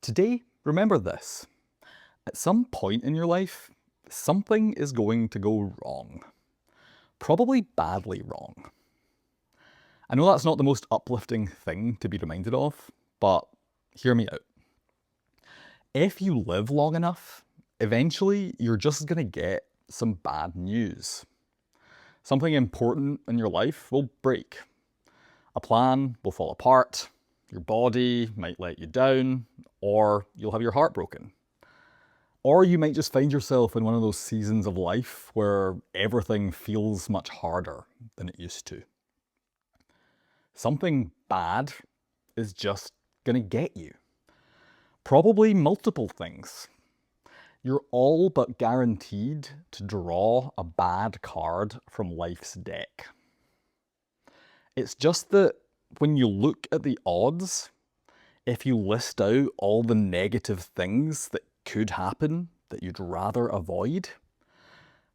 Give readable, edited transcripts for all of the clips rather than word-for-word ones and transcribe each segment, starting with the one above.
Today, remember this. At some point in your life, something is going to go wrong. Probably badly wrong. I know that's not the most uplifting thing to be reminded of, but hear me out. If you live long enough, eventually you're just going to get some bad news. Something important in your life will break. A plan will fall apart, your body might let you down, or you'll have your heart broken. Or you might just find yourself in one of those seasons of life where everything feels much harder than it used to. Something bad is just going to get you. Probably multiple things. You're all but guaranteed to draw a bad card from life's deck. It's just that when you look at the odds, if you list out all the negative things that could happen that you'd rather avoid,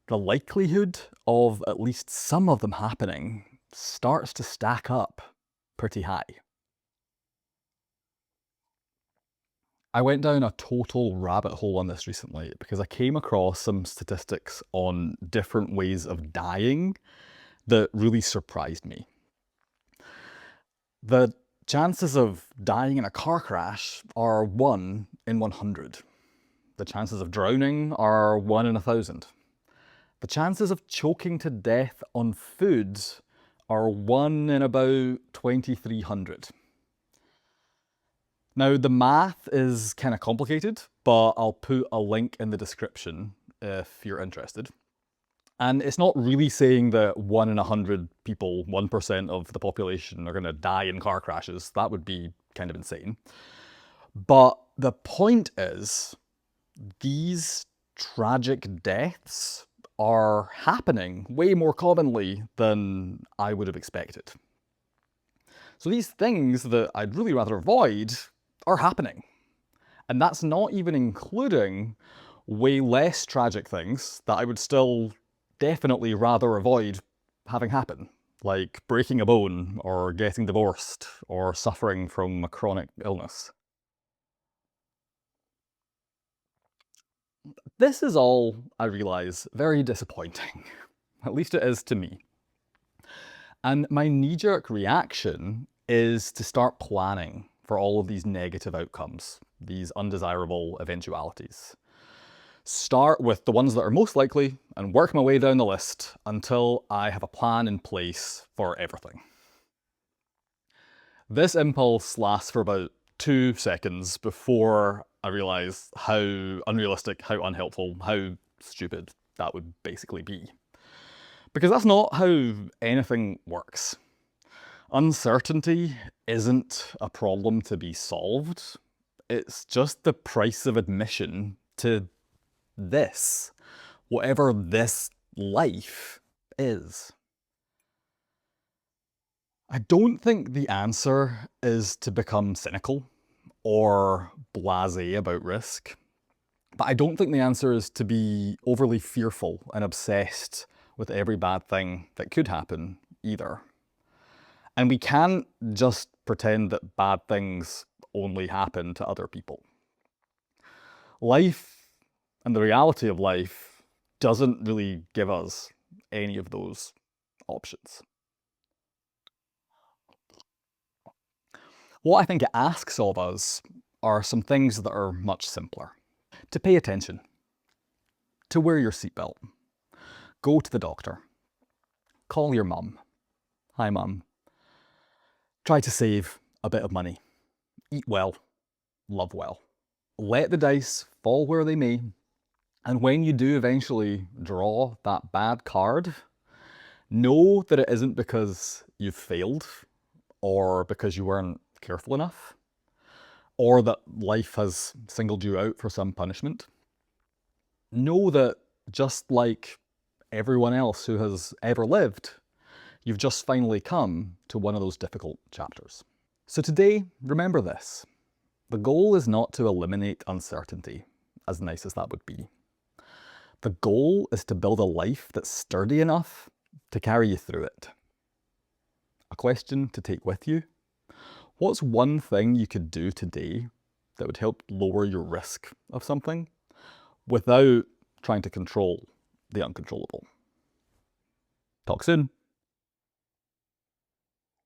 the likelihood of at least some of them happening starts to stack up pretty high. I went down a total rabbit hole on this recently because I came across some statistics on different ways of dying that really surprised me. The chances of dying in a car crash are 1 in 100. The chances of drowning are 1 in 1,000. The chances of choking to death on food are 1 in about 2,300. Now, the math is kind of complicated, but I'll put a link in the description if you're interested. And it's not really saying that 1 in 100 people, 1% of the population, are going to die in car crashes. That would be kind of insane. But the point is, these tragic deaths are happening way more commonly than I would have expected. So these things that I'd really rather avoid are happening. And that's not even including way less tragic things that I would still definitely rather avoid having happen, like breaking a bone or getting divorced or suffering from a chronic illness. This is all, I realise, very disappointing. At least it is to me. And my knee-jerk reaction is to start planning for all of these negative outcomes, these undesirable eventualities. Start with the ones that are most likely and work my way down the list until I have a plan in place for everything. This impulse lasts for about 2 seconds before I realise how unrealistic, how unhelpful, how stupid that would basically be. Because that's not how anything works. Uncertainty isn't a problem to be solved. It's just the price of admission to this, whatever this life is. I don't think the answer is to become cynical or blasé about risk, but I don't think the answer is to be overly fearful and obsessed with every bad thing that could happen either. And we can't just pretend that bad things only happen to other people. Life and the reality of life doesn't really give us any of those options. What I think it asks of us are some things that are much simpler. To pay attention, to wear your seatbelt, go to the doctor, call your mum. Hi mum. Try to save a bit of money. Eat well, love well. Let the dice fall where they may, and when you do eventually draw that bad card, know that it isn't because you've failed or because you weren't careful enough, or that life has singled you out for some punishment. Know that just like everyone else who has ever lived, you've just finally come to one of those difficult chapters. So today, remember this. The goal is not to eliminate uncertainty, as nice as that would be. The goal is to build a life that's sturdy enough to carry you through it. A question to take with you: what's one thing you could do today that would help lower your risk of something without trying to control the uncontrollable. Talk soon.